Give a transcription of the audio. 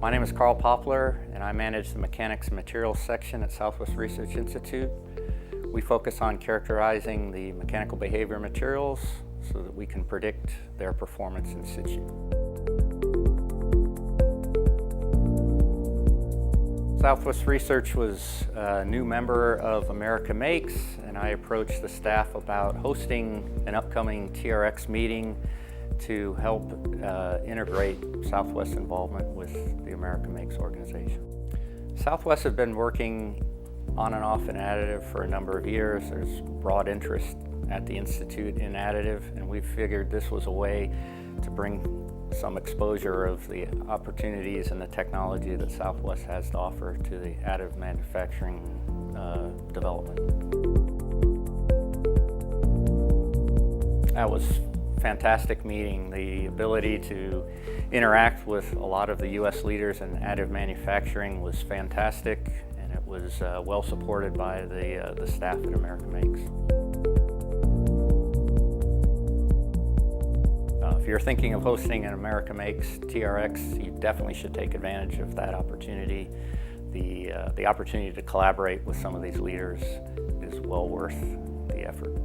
My name is Carl Popelar, and I manage the Mechanics and Materials section at Southwest Research Institute. We focus on characterizing the mechanical behavior of materials so that we can predict their performance in situ. Southwest Research was a new member of America Makes, and I approached the staff about hosting an upcoming TRX meeting to help integrate Southwest's involvement with the America Makes organization. Southwest have been working on and off in additive for a number of years. There's broad interest at the Institute in additive, and we figured this was a way to bring some exposure of the opportunities and the technology that Southwest has to offer to the additive manufacturing development. That was fantastic meeting. The ability to interact with a lot of the U.S. leaders in additive manufacturing was fantastic, and it was well supported by the staff at America Makes. If you're thinking of hosting an America Makes TRX, you definitely should take advantage of that opportunity. The opportunity to collaborate with some of these leaders is well worth the effort.